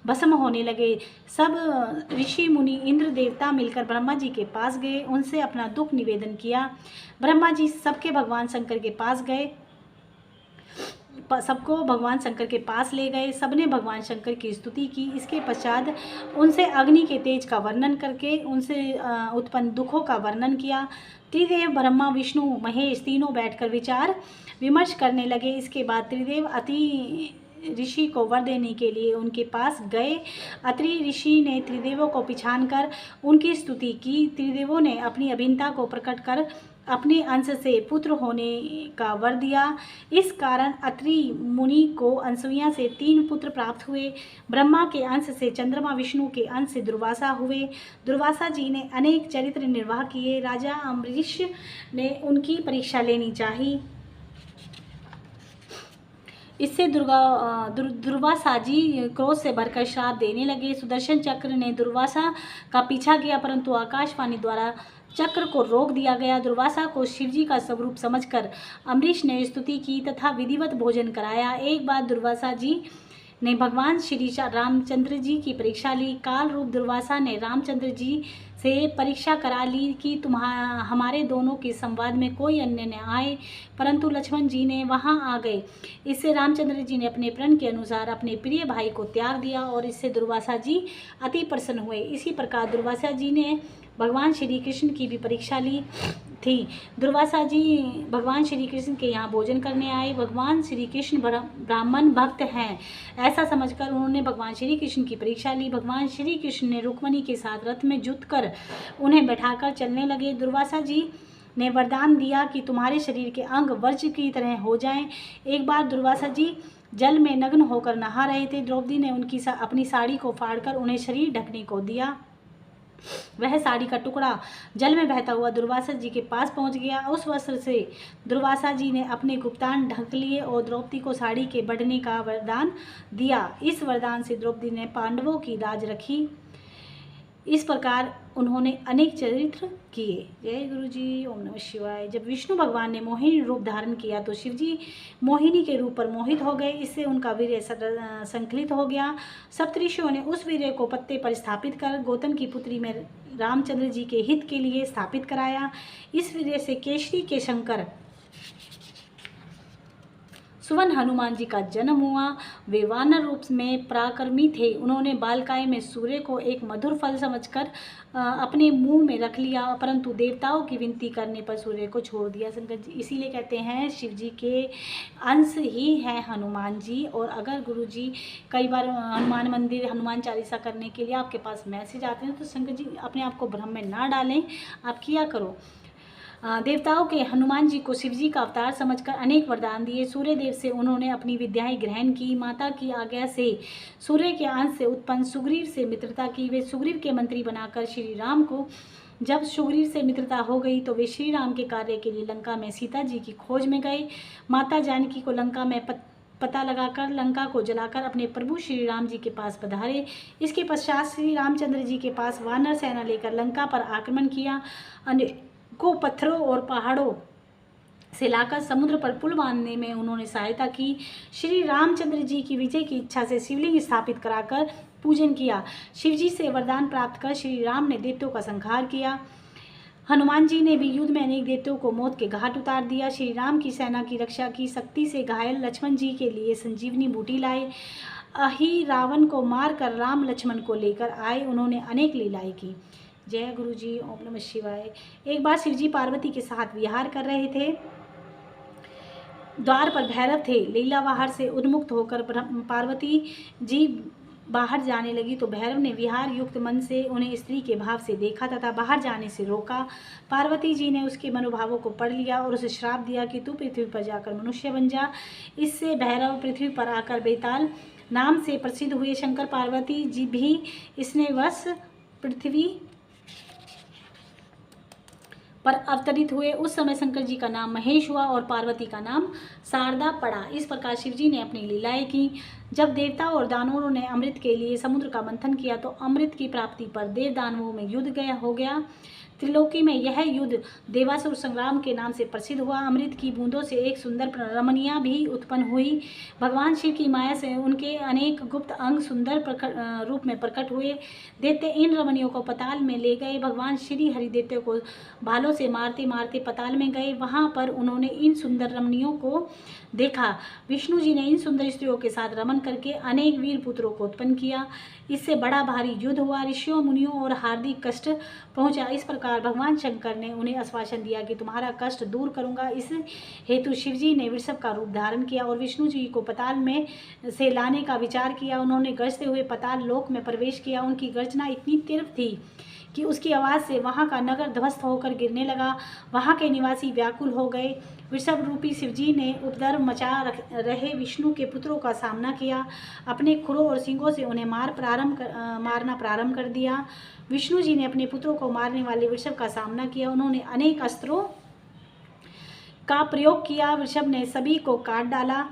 भस्म होने लगे। सब ऋषि मुनि इंद्र देवता मिलकर ब्रह्मा जी के पास गए, उनसे अपना दुख निवेदन किया। ब्रह्मा जी सबको भगवान शंकर के पास ले गए। सबने भगवान शंकर की स्तुति की। इसके पश्चात उनसे अग्नि के तेज का वर्णन करके उनसे उत्पन्न दुखों का वर्णन किया। त्रिदेव ब्रह्मा विष्णु महेश तीनों बैठकर विचार विमर्श करने लगे। इसके बाद त्रिदेव अति ऋषि को वर देने के लिए उनके पास गए। अत्रि ऋषि ने त्रिदेवों को पहचान कर उनकी स्तुति की। त्रिदेवों ने अपनी अभिन्नता को प्रकट कर अपने अंश से पुत्र होने का वर दिया। इस कारण अत्रि मुनि को अनसुईया से 3 पुत्र प्राप्त हुए। ब्रह्मा के अंश से चंद्रमा, विष्णु के अंश से दुर्वासा हुए। दुर्वासा जी ने अनेक चरित्र निर्वाह किए। राजा अम्बरीश ने उनकी परीक्षा लेनी चाहिए। इससे दुर्वासा जी क्रोध से भरकर श्राप देने लगे। सुदर्शन चक्र ने दुर्वासा का पीछा किया, परंतु आकाशवाणी द्वारा चक्र को रोक दिया गया। दुर्वासा को शिवजी का स्वरूप समझकर अम्बरीश ने स्तुति की तथा विधिवत भोजन कराया। एक बार दुर्वासा जी ने भगवान श्री रामचंद्र जी की परीक्षा ली। काल रूप दुर्वासा ने रामचंद्र जी से परीक्षा करा ली कि हमारे दोनों के संवाद में कोई अन्य न आए, परंतु लक्ष्मण जी ने वहां आ गए। इससे रामचंद्र जी ने अपने प्रण के अनुसार अपने प्रिय भाई को त्याग दिया और इससे दुर्वासा जी अति प्रसन्न हुए। इसी प्रकार दुर्वासा जी ने भगवान श्री कृष्ण की भी परीक्षा ली थी। दुर्वासा जी भगवान श्री कृष्ण के यहाँ भोजन करने आए। भगवान श्री कृष्ण ब्राह्मण भक्त हैं, ऐसा समझकर उन्होंने भगवान श्री कृष्ण की परीक्षा ली। भगवान श्री कृष्ण ने रुक्मणी के साथ रथ में जुत कर उन्हें बैठाकर चलने लगे। दुर्वासा जी ने वरदान दिया कि तुम्हारे शरीर के अंग वज्र की तरह हो जाएं। एक बार दुर्वासा जी जल में नग्न होकर नहा रहे थे। द्रौपदी ने अपनी साड़ी को फाड़कर उन्हें शरीर ढकने को दिया। वह साड़ी का टुकड़ा जल में बहता हुआ दुर्वासा जी के पास पहुंच गया। उस वस्त्र से दुर्वासा जी ने अपने गुप्तांग ढक लिए और द्रौपदी को साड़ी के बढ़ने का वरदान दिया। इस वरदान से द्रौपदी ने पांडवों की राज रखी। इस प्रकार उन्होंने अनेक चरित्र किए। जय गुरु जी। ओम नमः शिवाय। जब विष्णु भगवान ने मोहिनी रूप धारण किया तो शिवजी मोहिनी के रूप पर मोहित हो गए। इससे उनका वीर्य संकलित हो गया। सप्तऋषियों ने उस वीर्य को पत्ते पर स्थापित कर गौतम की पुत्री में रामचंद्र जी के हित के लिए स्थापित कराया। इस वीर्य से केशरी के शंकर सुवन हनुमान जी का जन्म हुआ। वे वानर रूप में पराक्रमी थे। उन्होंने बालकाय में सूर्य को एक मधुर फल समझकर अपने मुंह में रख लिया, परंतु देवताओं की विनती करने पर सूर्य को छोड़ दिया। शंकर जी इसीलिए कहते हैं शिव जी के अंश ही हैं हनुमान जी। और अगर गुरु जी कई बार हनुमान मंदिर हनुमान चालीसा करने के लिए आपके पास मैसेज आते हैं तो शंकर जी अपने आप को भ्रम में ना डालें, आप किया करो। देवताओं के हनुमान जी को शिवजी का अवतार समझकर अनेक वरदान दिए। सूर्य देव से उन्होंने अपनी विद्याएं ग्रहण की। माता की आज्ञा से सूर्य के अंश से उत्पन्न सुग्रीव से मित्रता की। वे सुग्रीव के मंत्री बनाकर श्री राम को जब सुग्रीव से मित्रता हो गई तो वे श्री राम के कार्य के लिए लंका में सीता जी की खोज में गए। माता जानकी को लंका में पता लगाकर लंका को जलाकर अपने प्रभु श्री राम जी के पास पधारे। इसके पश्चात श्री रामचंद्र जी के पास वानर सेना लेकर लंका पर आक्रमण किया। को पत्थरों और पहाड़ों से लाकर समुद्र पर पुल बांधने में उन्होंने सहायता की। श्री रामचंद्र जी की विजय की इच्छा से शिवलिंग स्थापित कराकर पूजन किया। शिवजी से वरदान प्राप्त कर श्री राम ने दैत्यों का संहार किया। हनुमान जी ने भी युद्ध में अनेक दैत्यों को मौत के घाट उतार दिया। श्री राम की सेना की रक्षा की। शक्ति से घायल लक्ष्मण जी के लिए संजीवनी बूटी लाए। अहि रावण को मारकर राम लक्ष्मण को लेकर आए। उन्होंने अनेक लीलाएं की। जय गुरु जी। ओम नमः शिवाय। एक बार शिवजी पार्वती के साथ विहार कर रहे थे। द्वार पर भैरव थे। लीला बाहर से उन्मुक्त होकर पार्वती जी बाहर जाने लगी तो भैरव ने विहार युक्त मन से उन्हें स्त्री के भाव से देखा तथा बाहर जाने से रोका। पार्वती जी ने उसके मनोभावों को पढ़ लिया और उसे श्राप दिया कि तू पृथ्वी पर जाकर मनुष्य बन जा। इससे भैरव पृथ्वी पर आकर बेताल नाम से प्रसिद्ध हुए। शंकर पार्वती जी भी इसने वश पृथ्वी पर अवतरित हुए। उस समय शंकर जी का नाम महेश हुआ और पार्वती का नाम शारदा पड़ा। इस प्रकार शिवजी ने अपनी लीलाएं की। जब देवताओं और दानवों ने अमृत के लिए समुद्र का मंथन किया तो अमृत की प्राप्ति पर देव दानवों में युद्ध हो गया। त्रिलोकी में यह युद्ध देवासुर संग्राम के नाम से प्रसिद्ध हुआ। अमृत की बूंदों से एक सुंदर रमणिया भी उत्पन्न हुई। भगवान शिव की माया से उनके अनेक गुप्त अंग सुंदर रूप में प्रकट हुए। दैत्य इन रमणियों को पताल में ले गए। भगवान श्री हरि दैत्य को भालों से मारते मारते पताल में गए। वहां पर उन्होंने इन सुंदर रमणियों को देखा। विष्णु जी ने इन सुंदर स्त्रियों के साथ रमन करके अनेक वीर पुत्रों को उत्पन्न किया। इससे बड़ा भारी युद्ध हुआ। ऋषियों मुनियों और हार्दिक कष्ट पहुंचा। इस प्रकार भगवान शंकर ने उन्हें आश्वासन दिया कि तुम्हारा कष्ट दूर करूंगा। इस हेतु शिवजी ने वृषभ का रूप धारण किया और विष्णु जी को पताल में से लाने का विचार किया। उन्होंने गरजते हुए पताल लोक में प्रवेश किया। उनकी गर्जना इतनी तीव्र थी कि उसकी आवाज़ से वहाँ का नगर ध्वस्त होकर गिरने लगा। वहाँ के निवासी व्याकुल हो गए। वृषभ रूपी शिवजी ने उपद्रव मचा रहे विष्णु के पुत्रों का सामना किया। अपने खुरों और सींगों से उन्हें मारना प्रारंभ कर दिया। विष्णु जी ने अपने पुत्रों को मारने वाले वृषभ का सामना किया। उन्होंने अनेक अस्त्रों का प्रयोग किया। वृषभ ने सभी को काट डाला।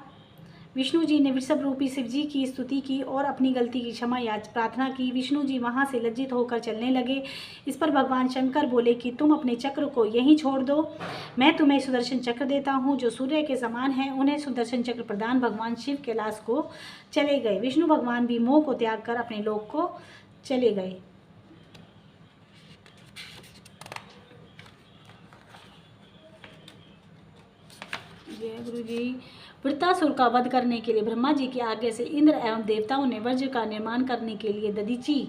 विष्णु जी ने वृषभ रूपी शिवजी की स्तुति की और अपनी गलती की क्षमा प्रार्थना की। विष्णु जी वहां से लज्जित होकर चलने लगे। इस पर भगवान शंकर बोले कि तुम अपने चक्र को यहीं छोड़ दो, मैं तुम्हें सुदर्शन चक्र देता हूं जो सूर्य के समान है। उन्हें सुदर्शन चक्र प्रदान भगवान शिव कैलाश को चले गए। विष्णु भगवान भी मोह को त्याग कर अपने लोक को चले गए। जय गुरु जी। वृत्तासुर का वध करने के लिए ब्रह्मा जी की आज्ञा से इंद्र एवं देवताओं ने वज्र का निर्माण करने के लिए दधीची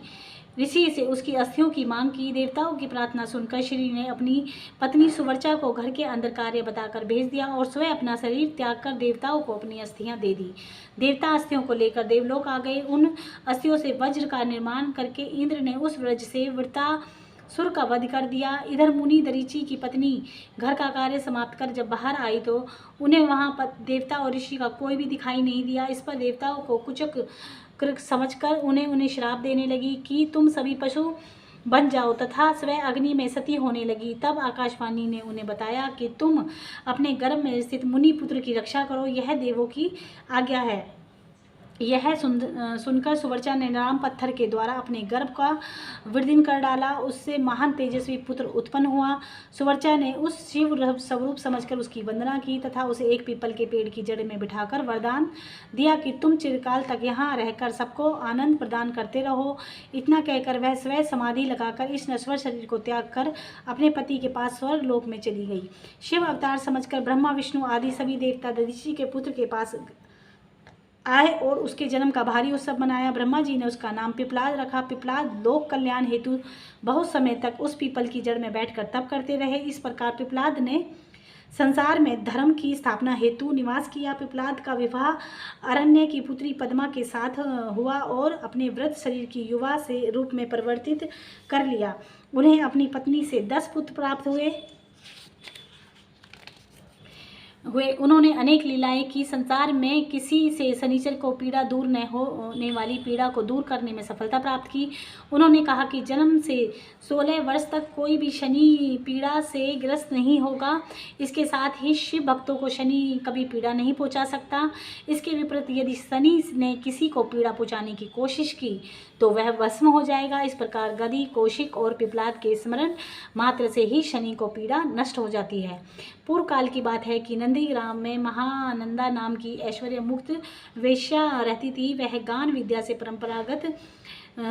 ऋषि से उसकी अस्थियों की मांग की। देवताओं की प्रार्थना सुनकर श्री ने अपनी पत्नी सुवर्चा को घर के अंदर कार्य बताकर भेज दिया और स्वयं अपना शरीर त्याग कर देवताओं को अपनी अस्थियां दे दी। देवता अस्थियों को लेकर देवलोक आ गए। उन अस्थियों से वज्र का निर्माण करके इंद्र ने उस वज्र से वृत्तासुर का वध कर दिया। इधर मुनि दरीची की पत्नी घर का कार्य समाप्त कर जब बाहर आई तो उन्हें वहां पर देवता और ऋषि का कोई भी दिखाई नहीं दिया। इस पर देवताओं को कुचक समझकर उन्हें श्राप देने लगी कि तुम सभी पशु बन जाओ तथा स्वयं अग्नि में सती होने लगी। तब आकाशवाणी ने उन्हें बताया कि तुम अपने गर्भ में स्थित मुनि पुत्र की रक्षा करो, यह देवों की आज्ञा है। यह सुनकर सुवर्चा ने राम पत्थर के द्वारा अपने गर्भ का विदीर्ण कर डाला। उससे महान तेजस्वी पुत्र उत्पन्न हुआ। सुवर्चा ने उस शिव स्वरूप समझकर उसकी वंदना की तथा उसे एक पीपल के पेड़ की जड़ में बिठाकर वरदान दिया कि तुम चिरकाल तक यहाँ रहकर सबको आनंद प्रदान करते रहो। इतना कहकर वह स्वयं समाधि लगाकर इस नश्वर शरीर को त्याग कर अपने पति के पास स्वर्ग लोक में चली गई। शिव अवतार समझकर ब्रह्मा विष्णु आदि सभी देवता दधीचि के पुत्र के पास आए और उसके जन्म का भारी उत्सव मनाया। ब्रह्मा जी ने उसका नाम पिपलाद रखा। पिपलाद लोक कल्याण हेतु बहुत समय तक उस पीपल की जड़ में बैठकर तप करते रहे। इस प्रकार पिपलाद ने संसार में धर्म की स्थापना हेतु निवास किया। पिपलाद का विवाह अरण्य की पुत्री पद्मा के साथ हुआ और अपने वृद्ध शरीर की युवा से रूप में परिवर्तित कर लिया। उन्हें अपनी पत्नी से 10 पुत्र प्राप्त हुए। उन्होंने अनेक लीलाएं की। संसार में किसी से शनिचर को पीड़ा दूर न होने वाली पीड़ा को दूर करने में सफलता प्राप्त की। उन्होंने कहा कि जन्म से 16 वर्ष तक कोई भी शनि पीड़ा से ग्रस्त नहीं होगा। इसके साथ ही शिव भक्तों को शनि कभी पीड़ा नहीं पहुंचा सकता। इसके विपरीत यदि शनि ने किसी को पीड़ा पहुंचाने की कोशिश की तो वह भस्म हो जाएगा। इस प्रकार गदि, कौशिक और पिपलाद के स्मरण मात्र से ही शनि को पीड़ा नष्ट हो जाती है। पूर्व काल की बात है कि नंदीग्राम में महानंदा नाम की ऐश्वर्य मुक्त वेश्या रहती थी। वह गान विद्या से परंपरागत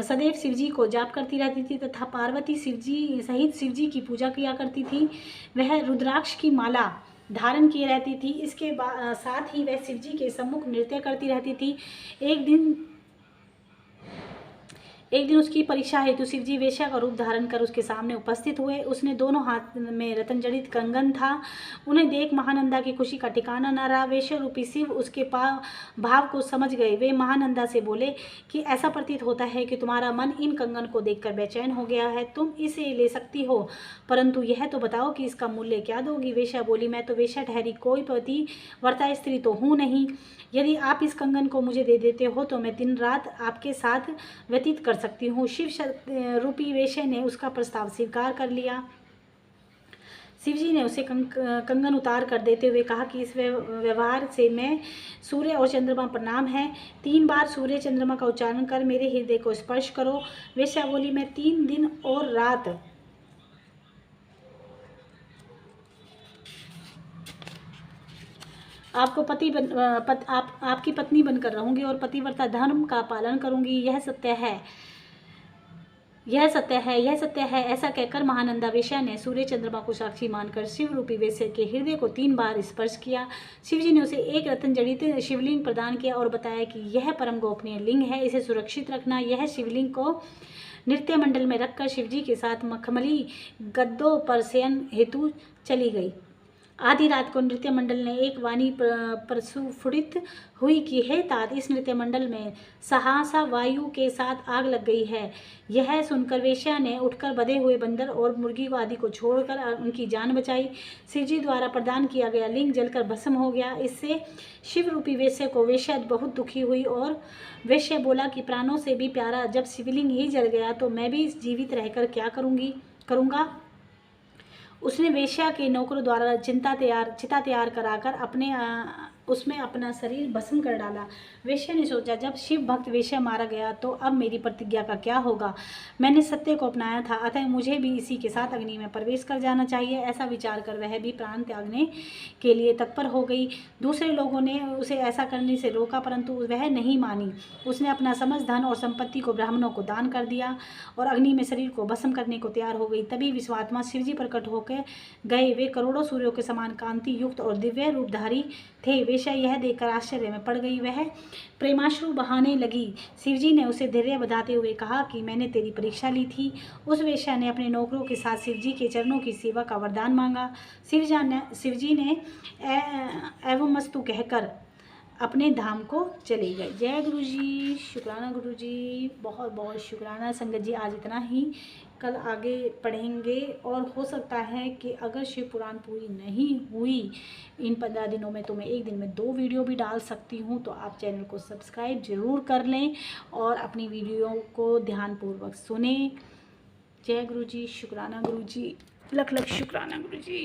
सदैव शिवजी को जाप करती रहती थी तथा पार्वती शिवजी सहित शिवजी की पूजा किया करती थी। वह रुद्राक्ष की माला धारण किए रहती थी। इसके साथ ही वह शिवजी के सम्मुख नृत्य करती रहती थी। एक दिन उसकी परीक्षा हेतु शिवजी वेश्या का रूप धारण कर उसके सामने उपस्थित हुए। उसने दोनों हाथ में रतन जड़ित कंगन था। उन्हें देख महानंदा की खुशी का ठिकाना न रहा। वेश्या रूपी शिव उसके भाव को समझ गए। वे महानंदा से बोले कि ऐसा प्रतीत होता है कि तुम्हारा मन इन कंगन को देखकर बेचैन हो गया है। तुम इसे ले सकती हो, परंतु यह तो बताओ कि इसका मूल्य क्या दोगी। वेश्या बोली, मैं तो वेश्या ठहरी, कोई पतिव्रता स्त्री तो हूँ नहीं। यदि आप इस कंगन को मुझे दे देते हो तो मैं दिन रात आपके साथ व्यतीत कर सकती हूँ। शिव रूपी वेश्या ने उसका प्रस्ताव स्वीकार कर लिया। शिवजी ने उसे कंगन उतार कर देते हुए कहा कि इस व्यवहार से मैं सूर्य और चंद्रमा प्रणाम है। 3 बार सूर्य चंद्रमा का उच्चारण कर मेरे हृदय को स्पर्श करो। वेश्या बोली, मैं 3 दिन और रात आपको आपकी पत्नी बनकर रहूंगी और पतिव्रता धर्म का पालन करूंगी। यह सत्य है, यह सत्य है, यह सत्य है। ऐसा कहकर महानंदा वेश्या ने सूर्य चंद्रमा को साक्षी मानकर शिव रूपी वेश्या के हृदय को 3 बार स्पर्श किया। शिवजी ने उसे एक रत्न जड़ित शिवलिंग प्रदान किया और बताया कि यह परम गोपनीय लिंग है, इसे सुरक्षित रखना। यह शिवलिंग को नृत्य मंडल में रखकर शिवजी के साथ मखमली गद्दों पर शयन हेतु चली गई। आधी रात को नृत्य मंडल ने एक वाणी प्रस्फुटित हुई कि हे तात, इस नृत्य मंडल में सहसा वायु के साथ आग लग गई है। यह सुनकर वेश्या ने उठकर बधे हुए बंदर और मुर्गी आदि को छोड़कर उनकी जान बचाई। शिवजी द्वारा प्रदान किया गया लिंग जलकर भस्म हो गया। इससे शिव रूपी वेश्या को वेश्या बहुत दुखी हुई और वेश्या बोला कि प्राणों से भी प्यारा जब शिवलिंग ही जल गया तो मैं भी जीवित रहकर क्या करूँगा। उसने वेश्या के नौकरों द्वारा चिता तैयार कराकर उसमें अपना शरीर भस्म कर डाला। वेश्या ने सोचा, जब शिव भक्त वेश्या मारा गया तो अब मेरी प्रतिज्ञा का क्या होगा। मैंने सत्य को अपनाया था, अतः मुझे भी इसी के साथ अग्नि में प्रवेश कर जाना चाहिए। ऐसा विचार कर वह भी प्राण त्यागने के लिए तत्पर हो गई। दूसरे लोगों ने उसे ऐसा करने से रोका, परंतु वह नहीं मानी। उसने अपना समस्त धन और संपत्ति को ब्राह्मणों को दान कर दिया और अग्नि में शरीर को भस्म करने को तैयार हो गई। तभी विश्वात्मा शिवजी प्रकट होकर गए। वे करोड़ों सूर्यों के समान कांति युक्त और दिव्य रूपधारी थे। वेश्या यह देखकर आश्चर्य में पड़ गई। वह प्रेमाश्रु बहाने लगी। शिवजी ने उसे धैर्य बधाते हुए कहा कि मैंने तेरी परीक्षा ली थी। उस वेश्या ने अपने नौकरों के साथ शिवजी के चरणों की सेवा का वरदान मांगा। शिवजी ने एवमस्तु कहकर अपने धाम को चले गए। जय गुरु जी, शुक्राना गुरु जी, बहुत बहुत शुक्राना संगत जी। आज इतना ही, कल आगे पढ़ेंगे और हो सकता है कि अगर शिव पुराण पूरी नहीं हुई इन 15 दिनों में तो मैं एक दिन में 2 वीडियो भी डाल सकती हूँ। तो आप चैनल को सब्सक्राइब जरूर कर लें और अपनी वीडियो को ध्यानपूर्वक सुनें। जय गुरु जी, शुक्राना गुरु जी, लख लख शुक्राना गुरु जी।